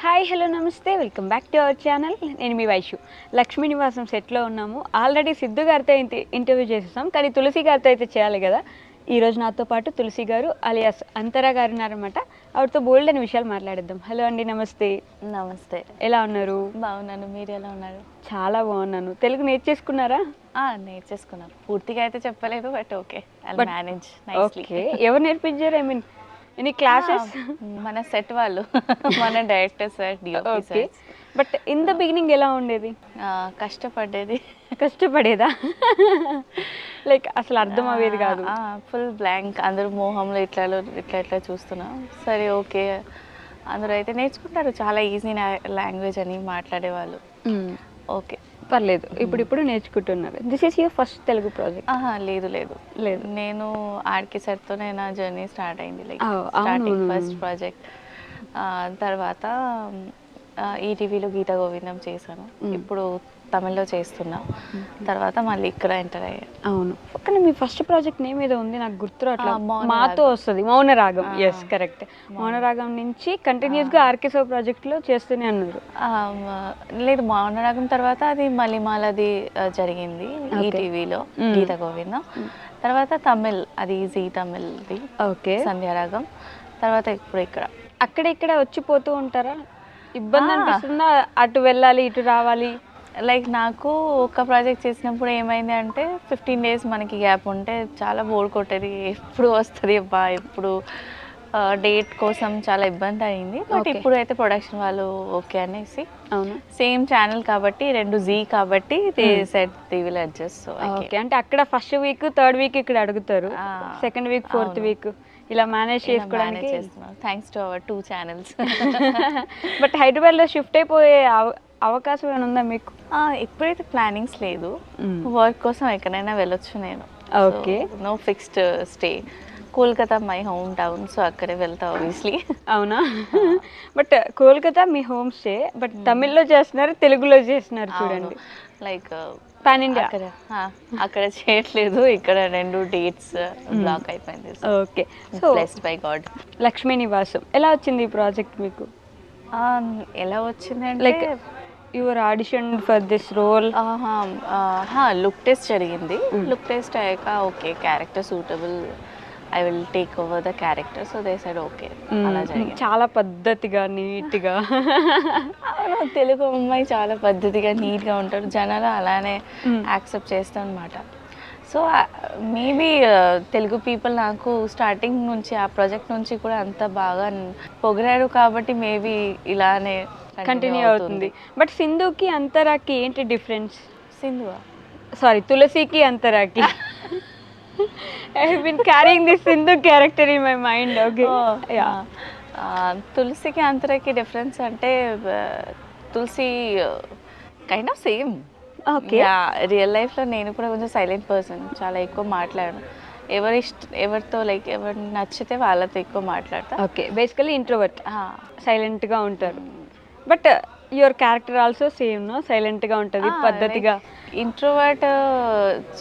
Hi hello నమస్తే welcome back to our channel. నేను మీ వైషు. లక్ష్మీ నివాసం సెట్లో ఉన్నాము. ఆల్రెడీ సిద్ధు గారితో ఇంటర్వ్యూ చేసేసాం, కానీ తులసి గారితో అయితే చేయాలి కదా. ఈరోజు నాతో పాటు తులసి గారు అలియాస్ అంతరా గారు ఉన్నారనమాట. ఆవిడతో బోల్డ్ అనే విషయాలు మాట్లాడేద్దాం. హలో అండి, నమస్తే. నమస్తే. ఎలా ఉన్నారు? బాగున్నాను, మీరు ఎలా ఉన్నారు? చాలా బాగున్నాను. తెలుగు నేర్చేసుకున్నారా? నేర్చేసుకున్నాను. పూర్తిగా అయితే చెప్పలేదు, బట్ ఓకే, మేనేజ్. ఓకే, ఎవరు నేర్పించారు? I mean any classes? మన సెట్ వాళ్ళు, మన director sir, DOP sir. But in the beginning ఎలా ఉండేది? కష్టపడేదా? లైక్ అసలు అర్థం అయ్యేది కాదు? Full blank. అందరూ మోహంలో ఇట్లా చూస్తున్నా. సరే ఓకే, అందరూ అయితే నేర్చుకుంటారు, చాలా ఈజీ లాంగ్వేజ్ అని మాట్లాడేవాళ్ళు. ఓకే, పర్లేదు. ఇప్పుడు నేర్చుకుంటున్నారు. This is your first Telugu project? లేదు, నేను ఆర్కే సార్తోనే నా జర్నీ స్టార్ట్ అయింది. Like starting first project. తర్వాత ఈటీవీలో గీత గోవిందం చేశాను. ఇప్పుడు తమిళ్లో చేస్తున్నా. తర్వాత మళ్ళీ ఇక్కడ ఎంటర్ అయ్యా. అవును, కానీ మీ ఫస్ట్ ప్రాజెక్ట్ నేమ్ ఏదో ఉంది, నాకు గుర్తు అట్లా మాతో వస్తుంది. మౌనరాగం. Yes, correct. మౌనరాగం నుంచి కంటిన్యూస్గా ఆర్కేసో ప్రాజెక్ట్లో చేస్తూనే అన్నారు. లేదు, మౌనరాగం తర్వాత అది మళ్ళీ మాలది జరిగింది ఈటీవీలో గీత గోవిందం. తర్వాత తమిళ్, అది జీ తమిళ్ది. ఓకే, సంధ్యారాగం. తర్వాత ఇప్పుడు ఇక్కడ వచ్చిపోతూ ఉంటారా? ఇబ్బంది అనిపిస్తుందా? అటు వెళ్ళాలి ఇటు రావాలి? లైక్ నాకు ఒక ప్రాజెక్ట్ చేసినప్పుడు ఏమైంది అంటే 15 days మనకి గ్యాప్ ఉంటే చాలా బోర్ కొట్టేది. ఎప్పుడు వస్తుంది అబ్బా, ఎప్పుడు డేట్ కోసం చాలా ఇబ్బంది అయింది. బట్ ఇప్పుడు అయితే ప్రొడక్షన్ వాళ్ళు ఓకే అనేసి, అవును, సేమ్ ఛానల్ కాబట్టి, 2 జీ కాబట్టి they set they will adjust. Okay, అంటే అక్కడ ఫస్ట్ వీక్, థర్డ్ వీక్ ఇక్కడ అడుగుతారు, సెకండ్ వీక్, ఫోర్త్ వీక్ ఇలా మేనేజ్ చేసుకోవడానికి. Thanks to our 2 channels. But హైదరాబాద్లో షిఫ్ట్ అయిపోయే అవకాశం ఏమైనా ఉందా మీకు? ఇప్పుడైతే ప్లానింగ్స్ లేదు. వర్క్ కోసం ఎక్కడైనా వెళ్ళొచ్చు నేను. Okay, no fixed stay. Kolkata my home town, so అక్కడే వెళ్తా ఆబ్వియస్లీ. అవునా? బట్ కోల్కతా మీ హోమ్ స్టే, బట్ తమిళ్లో చేస్తున్నారు, తెలుగులో చేస్తున్నారు చూడండి. లైక్ పాన్ ఇండియా అక్కడ చేయట్లేదు, ఇక్కడ 2 dates బ్లాక్ అయిపోయింది. Okay, so blessed by God. Lakshmi Nivasam ఎలా వచ్చింది ఈ ప్రాజెక్ట్ మీకు? ఎలా వచ్చిందంటే, like your audition for this role? Look test జరిగింది. లుక్ టెస్ట్ అయ్యాక okay, character suitable, I will take over the character. So they said okay. అలా జరిగింది. చాలా పద్ధతిగా, నీట్గా. తెలుగు అమ్మాయి చాలా పద్ధతిగా, నీట్గా ఉంటారు, జనాలు అలానే యాక్సెప్ట్ చేస్తాం అనమాట. సో మేబీ తెలుగు పీపుల్ నాకు స్టార్టింగ్ నుంచి, ఆ ప్రాజెక్ట్ నుంచి కూడా అంత బాగా పొగిడారు కాబట్టి మేబీ ఇలానే కంటిన్యూ అవుతుంది. బట్ సింధుకి అంతరాకి ఏంటి డిఫరెన్స్? తులసికి అంతరాకి. I have been carrying this Sindhu character in my mind. Okay. తులసికి అంతరాకి డిఫరెన్స్ అంటే, Tulasi kind of same. Okay, real లైఫ్లో నేను కూడా కొంచెం సైలెంట్ పర్సన్, చాలా ఎక్కువ మాట్లాడను. ఎవరితో లైక్ ఎవరు నచ్చితే వాళ్ళతో ఎక్కువ మాట్లాడతా. ఓకే, బేసికలీ ఇంట్రోవర్ట్, సైలెంట్గా ఉంటారు. But your character also same, no? సైలెంట్గా ఉంటుంది, పద్ధతిగా. ఇంట్రోవర్ట్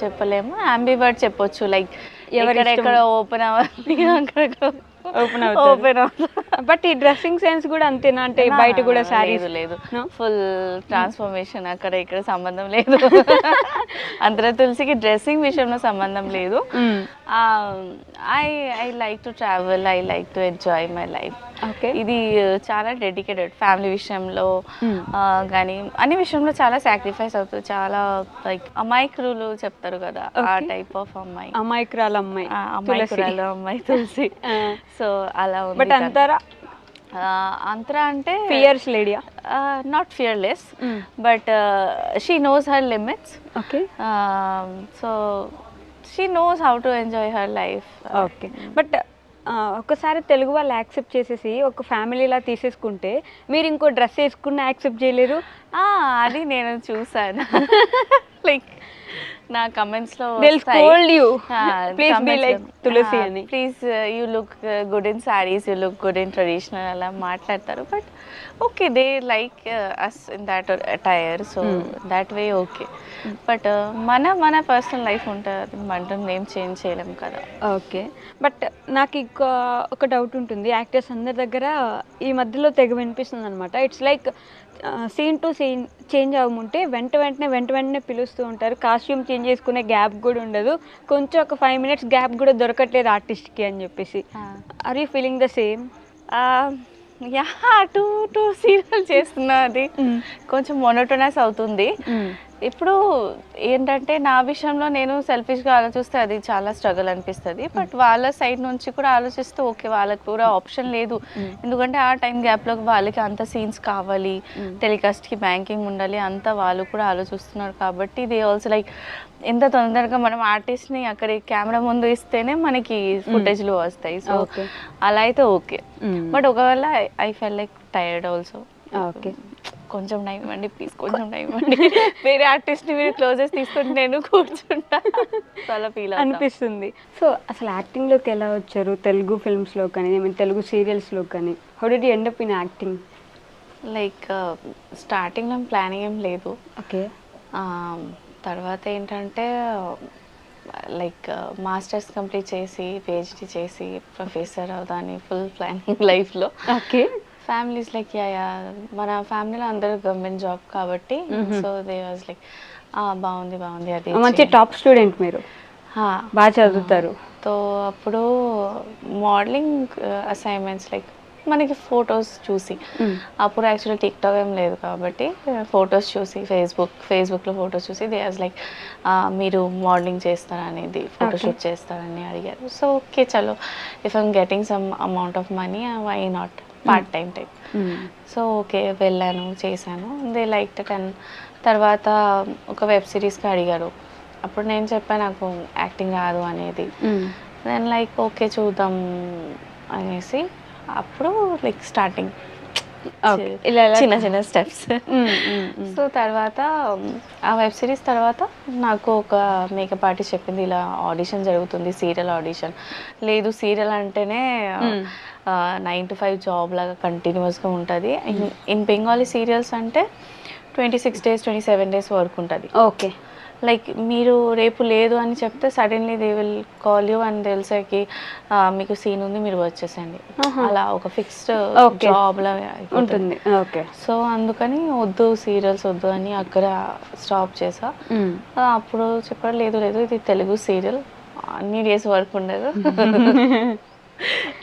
చెప్పలేము, అంబివర్ట్ చెప్పొచ్చు. లైక్ ఎవరెక్కడ ఓపెన్ అవ్వాలి, అక్కడెక్కడ ఓపెన్ అవుతుంది. బట్ ఈ డ్రెస్సింగ్ సెన్స్ కూడా అంతేనా? అంటే బయట కూడా సారీస్? లేదు, ఫుల్ ట్రాన్స్ఫర్మేషన్. అక్కడ ఇక్కడ సంబంధం లేదు. అందరూ తులసికి డ్రెస్సింగ్ విషయంలో సంబంధం లేదు. I like to travel, I like to enjoy my life. Okay, ఇది చాలా డెడికేటెడ్. ఫ్యామిలీ విషయంలో కానీ అన్ని విషయంలో చాలా సాక్రిఫైస్ అవుతుంది. చాలా లైక్ అమాయకులు చెప్తారు కదా, ఆ టైప్ ఆఫ్ అమ్మాయి. అమాయకురాలు అమ్మాయి తులసి. సో అలా ఉంది. బట్ అంతరా అంటే ఫియర్స్ లేడీయా? Not fearless, but she knows her limits. Okay, so she knows how to enjoy her life. Okay, but ఒకసారి తెలుగు వాళ్ళు యాక్సెప్ట్ చేసేసి ఒక ఫ్యామిలీలా తీసేసుకుంటే, మీరు ఇంకో డ్రెస్ వేసుకున్న యాక్సెప్ట్ చేయలేరు. అది నేను చూసాను. లైక్ నా కమెంట్స్ లో they'll scold you. Please be like Tulasi అని. Please you look good in saris, you look good in traditional అలా మాట్లాడతారు. But okay, they like us in that attire, so that way okay. But మన personal life ఉంటుంది, మనం ఏం change చేయలేము కదా. Okay, but నాకు ఒక డౌట్ ఉంటుంది. యాక్టర్స్ అందరి దగ్గర ఈ మధ్యలో తెగ వినిపిస్తుంది అనమాట. It's like scene to scene change అవ్వముంటే వెంటనే పిలుస్తూ ఉంటారు. కాస్ట్యూమ్ చేంజ్ చేసుకునే గ్యాప్ కూడా ఉండదు, కొంచెం ఒక 5 minutes గ్యాప్ కూడా దొరకట్లేదు ఆర్టిస్ట్కి అని చెప్పేసి. Are you feeling the same? Yeah, two serial చేస్తున్నా, అది కొంచెం మొనోటోనస్ అవుతుంది. ఇప్పుడు ఏంటంటే నా విషయంలో నేను సెల్ఫిష్గా ఆలోచిస్తే అది చాలా స్ట్రగుల్ అనిపిస్తుంది. బట్ వాళ్ళ సైడ్ నుంచి కూడా ఆలోచిస్తే ఓకే, వాళ్ళకి కూడా ఆప్షన్ లేదు. ఎందుకంటే ఆ టైం గ్యాప్లో వాళ్ళకి అంత సీన్స్ కావాలి, టెలికాస్ట్కి బ్యాంకింగ్ ఉండాలి, అంతా వాళ్ళు కూడా ఆలోచిస్తున్నారు. కాబట్టి దే ఆల్సో లైక్ ఎంత తొందరగా మనం ఆర్టిస్ట్ని అక్కడ కెమెరా ముందు ఇస్తేనే మనకి ఫుటేజ్లు వస్తాయి. సో అలా అయితే ఓకే. బట్ ఒకవేళ I fell like tired also. Okay, కొంచెం టైం ఇవ్వండి ప్లీజ్, కొంచెం టైం ఇవ్వండి, వేరే ఆర్టిస్ట్ని మీరు క్లోజెస్ తీసుకొని నేను కూర్చుంటా, చాలా ఫీల్ అనిపిస్తుంది. సో అసలు యాక్టింగ్లోకి ఎలా వచ్చారు? తెలుగు ఫిల్మ్స్లో కానీ, తెలుగు సీరియల్స్లో కానీ, how did you end up in acting? Like స్టార్టింగ్లో ప్లానింగ్ ఏం లేదు. ఓకే, తర్వాత ఏంటంటే లైక్ మాస్టర్స్ కంప్లీట్ చేసి పిహెచ్డి చేసి ప్రొఫెసర్ అవుదాని ఫుల్ ప్లానింగ్ లైఫ్లో. ఓకే, ఫ్యామిలీస్ లైక్ యా మన ఫ్యామిలీలో అందరూ గవర్నమెంట్ జాబ్ కాబట్టి, సో దే వాజ్ లైక్ బాగుంది అది. మంచి టాప్ స్టూడెంట్ మీరు, బాగా చదువుతారు. సో అప్పుడు మోడలింగ్ అసైన్మెంట్స్ లైక్ మనకి ఫొటోస్ చూసి, అప్పుడు యాక్చువల్లీ టిక్టాక్ ఏం లేదు కాబట్టి ఫొటోస్ చూసి ఫేస్బుక్లో ఫొటోస్ చూసి దే వాజ్ లైక్ మీరు మోడలింగ్ చేస్తారా అనేది, ఫోటోషూట్ చేస్తారని అడిగారు. సో ఓకే చలో, if I'm getting some amount of money why not, part time type. So okay వెళ్ళాను, చేశాను, దే లైక్ దట్. అండ్ తర్వాత ఒక వెబ్ సిరీస్కి అడిగారు. అప్పుడు నేను చెప్పాను నాకు యాక్టింగ్ రాదు అనేది. దెన్ లైక్ ఓకే చూద్దాం అనేసి అప్పుడు లైక్ స్టార్టింగ్ చిన్న స్టెప్స్. సో తర్వాత ఆ వెబ్ సిరీస్ తర్వాత నాకు ఒక మేకప్ ఆర్టిస్ట్ చెప్పింది ఇలా ఆడిషన్ జరుగుతుంది, సీరియల్ ఆడిషన్. లేదు సీరియల్ అంటేనే 9 to 5 జాబ్ లాగా కంటిన్యూస్గా ఉంటుంది. ఇన్ బెంగాలీ సీరియల్స్ అంటే 26 days 27 days వరకు ఉంటుంది. ఓకే, లైక్ మీరు రేపు లేదు అని చెప్తే suddenly they will call you and తెలిసాకి మీకు సీన్ ఉంది మీరు వచ్చేసండి, అలా ఒక ఫిక్స్డ్ జాబ్ లా ఉంటుంది. ఓకే, సో అందుకని వద్దు సీరియల్స్ వద్దు అని అక్కడ స్టాప్ చేసా. అప్పుడు చెప్పారు లేదు ఇది తెలుగు సీరియల్, అన్ని డేస్ వర్క్ ఉండదు,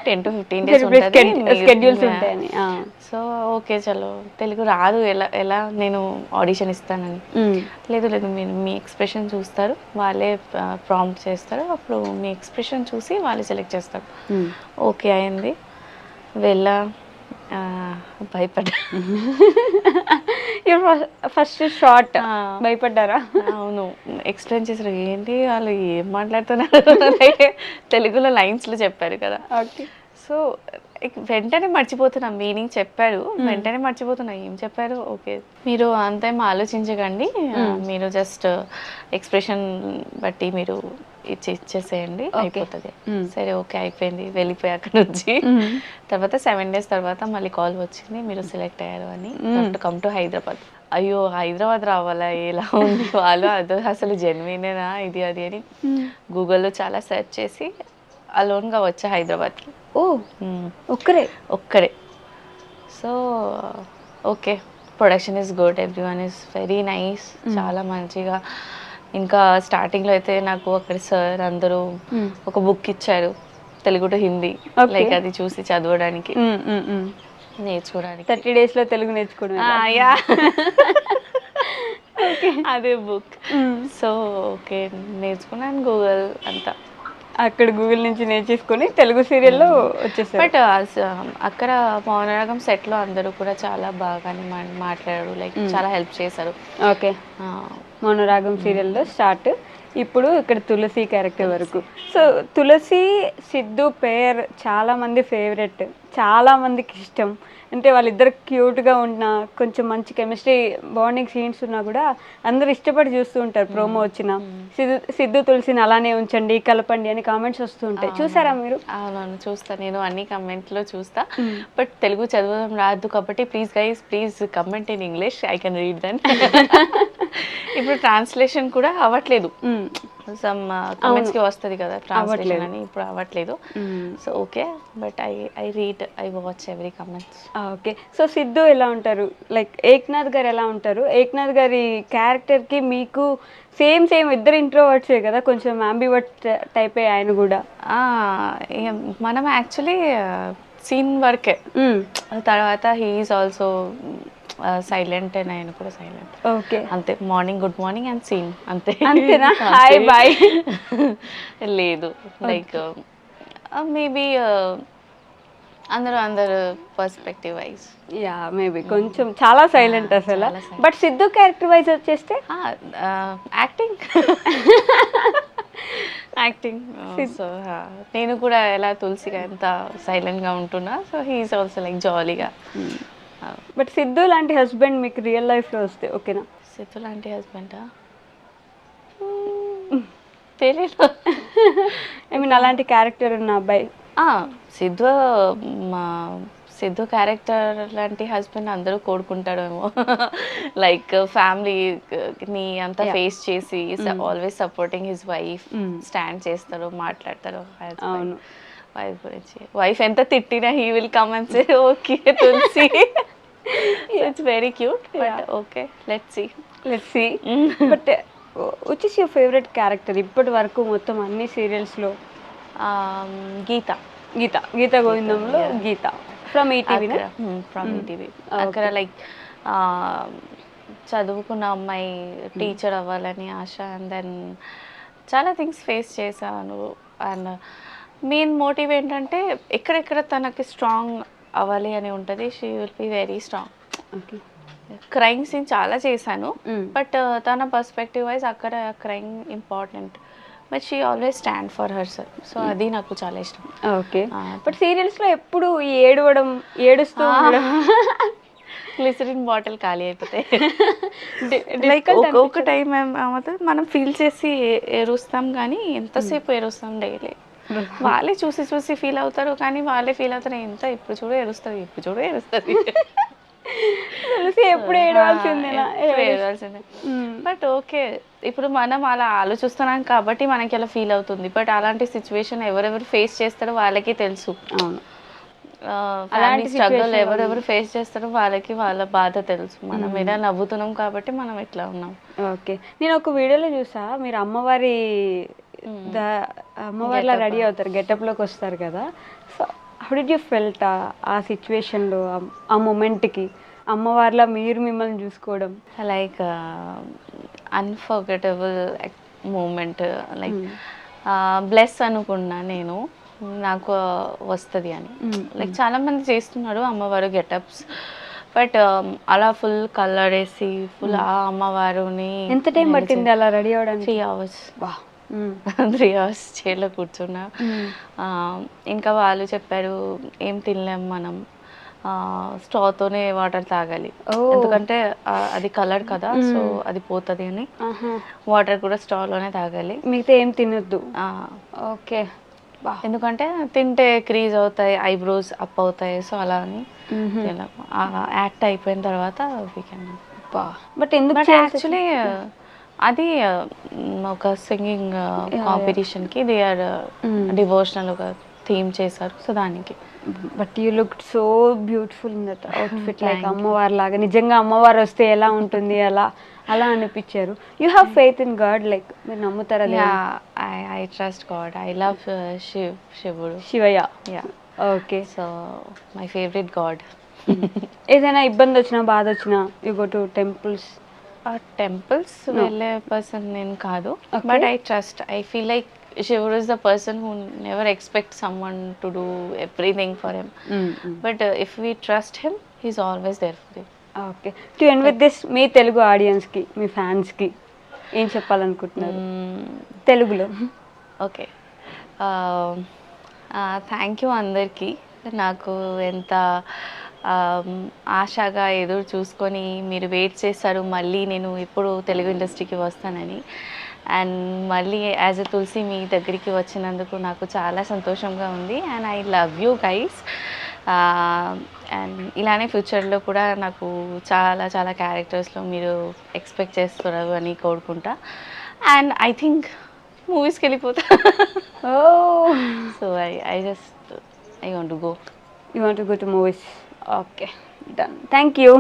10 to 15 days స్కెడ్యూల్స్ ఉంటాయని. సో ఓకే చలో తెలుగు రాదు, ఎలా నేను ఆడిషన్ ఇస్తానని. లేదు మీరు మీ ఎక్స్ప్రెషన్ చూస్తారు, వాళ్ళే ప్రాంప్ట్ చేస్తారు, అప్పుడు మీ ఎక్స్ప్రెషన్ చూసి వాళ్ళే సెలెక్ట్ చేస్తారు. ఓకే అయింది, వెళ్ళా, భయపడ్డా. ఫస్ట్ షార్ట్ భయపడ్డారా? అవును, ఎక్స్ప్లెయిన్ చేశారు, ఏంటి వాళ్ళు ఏం మాట్లాడుతున్నారు, తెలుగులో లైన్స్లో చెప్పారు కదా. ఓకే, సో వెంటనే మర్చిపోతున్నా, మీనింగ్ చెప్పారు వెంటనే మర్చిపోతున్నా ఏం చెప్పారు. ఓకే మీరు అంతేం ఆలోచించకండి, మీరు జస్ట్ ఎక్స్ప్రెషన్ బట్టి మీరు ఇచ్చేసేయండి అయిపోతుంది. సరే ఓకే అయిపోయింది, వెళ్ళిపోయి అక్కడ నుంచి. తర్వాత 7 days తర్వాత మళ్ళీ కాల్ వచ్చింది, మీరు సెలెక్ట్ అయ్యారు అని, కమ్ టు హైదరాబాద్. అయ్యో హైదరాబాద్ రావాలా, ఎలా ఉంది వాళ్ళు, అదో అసలు జెన్యునేనా ఇది అది అని గూగుల్లో చాలా సెర్చ్ చేసి అలోన్గా వచ్చా హైదరాబాద్కి. ఓ ఒక్కరే. So okay production is good, everyone is very nice, చాలా మంచిగా. ఇంకా స్టార్టింగ్లో అయితే నాకు అక్కడ సార్ అందరూ ఒక బుక్ ఇచ్చారు, తెలుగు టు హిందీ, లైక్ అది చూసి చదవడానికి నేర్చుకోవడానికి. 30 days లో తెలుగు నేర్చుకోవడం, అదే బుక్. సో ఓకే నేర్చుకున్నాను, గూగుల్ అంతా అక్కడ గూగుల్ నుంచి నేర్చేసుకొని తెలుగు సీరియల్లో వచ్చేసారు. బట్ అక్కడ మౌనరాగం సెట్లో అందరూ కూడా చాలా బాగానే మాట్లాడారు, లైక్ చాలా హెల్ప్ చేశారు. ఓకే, మౌనరాగం సీరియల్లో స్టార్ట్, ఇప్పుడు ఇక్కడ తులసి క్యారెక్టర్ వరకు. సో తులసి సిద్ధు పేర్ చాలా మంది ఫేవరెట్, చాలా మందికి ఇష్టం. అంటే వాళ్ళిద్దరు క్యూట్గా ఉన్న కొంచెం మంచి కెమిస్ట్రీ బాండింగ్ సీన్స్ ఉన్నా కూడా అందరూ ఇష్టపడి చూస్తూ ఉంటారు. ప్రోమో వచ్చిన సిద్ధు తులసిని అలానే ఉంచండి, కలపండి అని కామెంట్స్ వస్తూ ఉంటాయి. చూసారా మీరు? అవునవును, చూస్తా, నేను అన్ని కమెంట్లో చూస్తా. బట్ తెలుగు చదవడం రాదు కాబట్టి please guys, please comment in English, I can read then. ఇప్పుడు ట్రాన్స్లేషన్ కూడా అవ్వట్లేదు, సమ్ కమెంట్స్కి వస్తుంది కదా ట్రాన్స్లేషన్ అని, ఇప్పుడు అవ్వట్లేదు. So okay, but I read, I watch every comments. Okay. So Siddhu ఎలా ఉంటారు, లైక్ ఏక్నాథ్ గారు ఎలా ఉంటారు? ఏక్నాథ్ గారి క్యారెక్టర్కి మీకు సేమ్ ఇద్దరు ఇంట్రోవర్ట్సే కదా, కొంచెం అంబివర్ట్ టైపే ఆయన కూడా. మనం యాక్చువల్లీ సీన్ వర్కే, తర్వాత హీఈస్ ఆల్సో సైలెంట్ అండ్ ఆయన కూడా సైలెంట్. ఓకే, అంతే. Morning good morning and scene, అంతే. అంతేనా? హాయ్ బాయ్ లేదు, లైక్ మేబీ అందరూ పర్స్పెక్టివ్ వైజ్. యా, మేబీ కొంచెం చాలా సైలెంట్ అసలు. బట్ సిద్ధు క్యారెక్టర్ వైజ్ వచ్చేస్తే యాక్టింగ్ యాక్టింగ్. సో నేను కూడా ఎలా తులసిగా ఎంత సైలెంట్గా ఉంటున్నా, సో హీఈస్ ఆల్సో లైక్ జాలీగా. బట్ సిద్ధు లాంటి హస్బెండ్ మీకు రియల్ లైఫ్లో వస్తే ఓకేనా? సిద్ధు లాంటి హస్బెండా తెలియదు. ఐ మీన్ అలాంటి క్యారెక్టర్ ఉన్న అబ్బాయి. సిద్ధు క్యారెక్టర్ లాంటి హస్బెండ్ అందరూ కోరుకుంటాడేమో. లైక్ ఫ్యామిలీని అంతా ఫేస్ చేసి always supporting his wife, stand చేస్తారు, మాట్లాడతారు. అవును, వైఫ్ గురించి. వైఫ్ ఎంత తిట్టినా he will come and say okay Tulasi. It's very cute. But okay, let's see. But which is your favourite character ఇప్పటి వరకు మొత్తం అన్ని సీరియల్స్లో? గీత గోవిందంలో Geetha from ETV. From ETV. అక్కడ లైక్ చదువుకున్న అమ్మాయి టీచర్ అవ్వాలని ఆశ, అండ్ దెన్ చాలా థింగ్స్ ఫేస్ చేశాను. అండ్ మెయిన్ మోటివ్ ఏంటంటే ఎక్కడెక్కడ తనకి స్ట్రాంగ్ అవ్వాలి అని ఉంటుంది. She will be very strong. Crime scene చాలా చేశాను, బట్ తన పర్స్పెక్టివ్ వైజ్ అక్కడ crime important, but she always stand for her self. So అది నాకు చాలా ఇష్టం. ఓకే. బట్ సీరియల్స్లో ఎప్పుడు ఏడుస్తూ ఉండడం, గ్లిసరిన్ బాటిల్ ఖాళీ అయిపోతే లైక్ ఒక టైం ఏమవుతుంది, మనం ఫీల్ చేసి ఏరుస్తాం కానీ ఎంతసేపు ఏరుస్తాం డైలీ. వాళ్ళే చూసి ఫీల్ అవుతారు, కానీ వాళ్ళే ఫీల్ అవుతారు ఎంత ఇప్పుడు చూడు ఏరుస్తుంది ఎప్పుడు ఏడవాల్సిందే. బట్ ఓకే, ఇప్పుడు మనం అలా ఆలోచిస్తున్నాం కాబట్టి మనకి అలా ఫీల్ అవుతుంది. బట్ అలాంటి సిచ్యువేషన్ ఎవరెవరు ఫేస్ చేస్తారో వాళ్ళకి తెలుసు. అలాంటి స్ట్రగుల్ ఎవరెవరు ఫేస్ చేస్తారో వాళ్ళకి వాళ్ళ బాధ తెలుసు. మనం ఇలా నవ్వుతున్నాం కాబట్టి మనం ఇట్లా ఉన్నాం. ఓకే. నేను ఒక వీడియోలో చూసా, మీరు అమ్మవారిలా రెడీ అవుతారు, గెటప్లోకి వస్తారు కదా. So how did you felt ఆ సిచ్యువేషన్లో, ఆ మూమెంట్కి అమ్మవారిలా మీరు మిమ్మల్ని చూసుకోవడం? Like unforgettable moment. Like bless అనుకున్నా నేను, నాకు వస్తుంది అని. లైక్ చాలా మంది చేస్తున్నారు అమ్మవారు గెటప్స్, బట్ అలా ఫుల్ కలర్ వేసి ఫుల్ ఆ అమ్మవారుని. ఎంత టైం పట్టింది అలా రెడీ అవ్వడానికి? 3 hours. 3 hours చైర్లో కూర్చున్నా. ఇంకా వాళ్ళు చెప్పారు ఏం తినలేం మనం, స్ట్రాతోనే వాటర్ తాగాలి, ఎందుకంటే అది కలర్ కదా, సో అది పోతుంది అని. వాటర్ కూడా స్ట్రాలోనే తాగాలి, మిగతా ఏం తినొద్దు. ఓకే. ఎందుకంటే తింటే క్రీజ్ అవుతాయి, ఐబ్రోస్ అప్ అవుతాయి, సో అలా అని. యాక్ట్ అయిపోయిన తర్వాత వీ కెన్. బట్ ఎందుకు యాక్చువల్లీ అది ఒక సింగింగ్ కాంపిటీషన్కి దే ఆర్ డివోషనల్ ఒక థీమ్ చేశారు, సో దానికి. But you look so beautiful in that outfit, like అమ్మవారి లాగా. నిజంగా అమ్మవారు వస్తే ఎలా ఉంటుంది అలా అనిపించారు. You have faith in God, like మీరు నమ్ముతారా? I trust God. I love Shivayya. Okay. So my favourite God. ఏదైనా ఇబ్బంది వచ్చినా, బాధ వచ్చినా, you go to temples? Temples వెళ్ళే పర్సన్ నేను కాదు, but I trust. I feel like Shiva is the person who never expects someone to do everything for him. But if we trust him, he's always there for you. Okay. To end with this, మీ తెలుగు ఆడియన్స్కి, మీ ఫ్యాన్స్కి ఏం చెప్పాలనుకుంటున్నారు తెలుగులో? Okay, thank you అందరికీ. నాకు ఎంత ఆశగా ఎదురు చూసుకొని మీరు వెయిట్ చేస్తారు మళ్ళీ నేను ఎప్పుడు తెలుగు ఇండస్ట్రీకి వస్తానని. అండ్ మళ్ళీ యాజ్ ఎ తులసి మీ దగ్గరికి వచ్చినందుకు నాకు చాలా సంతోషంగా ఉంది. And I love you guys. And ఇలానే ఫ్యూచర్లో కూడా నాకు చాలా చాలా క్యారెక్టర్స్లో మీరు ఎక్స్పెక్ట్ చేస్తున్నారు అని కోరుకుంటా. అండ్ ఐ థింక్ మూవీస్కి వెళ్ళిపోతా. So I want to go. You want to go to movies. Okay, done. Thank you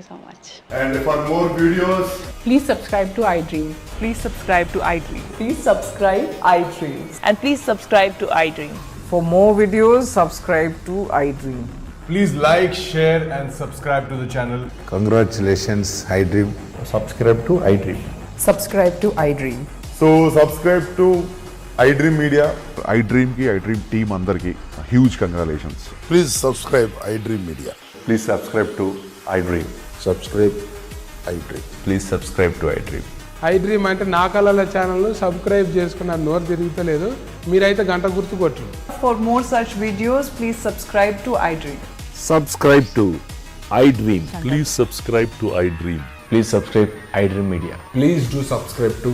so much. And for more videos, Please subscribe to iDream. Please subscribe to iDream. Please subscribe iDream. And please subscribe to iDream. For more videos, subscribe to iDream. please like, share, and subscribe to the channel. Congratulations, iDream. subscribe to iDream. Subscribe to iDream. So subscribe to iDream Media. iDream की iDream team अंदर की huge congratulations. Please subscribe iDream Media. Please subscribe to iDream. Subscribe iDream. Please subscribe to iDream. iDream అంటే నా కళల channel subscribe చేసుకున్న నోరు తిరుగుతలేదు, మీరైతే గంట గుర్తు కొట్టు. For more such videos, please subscribe to iDream. Subscribe to iDream. Please subscribe to iDream. Please subscribe iDream Media. Please do subscribe to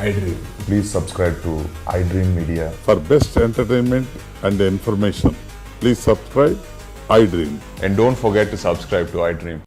iDream. Please subscribe to iDream Media. For best entertainment and information, please subscribe iDream. And don't forget to subscribe to iDream.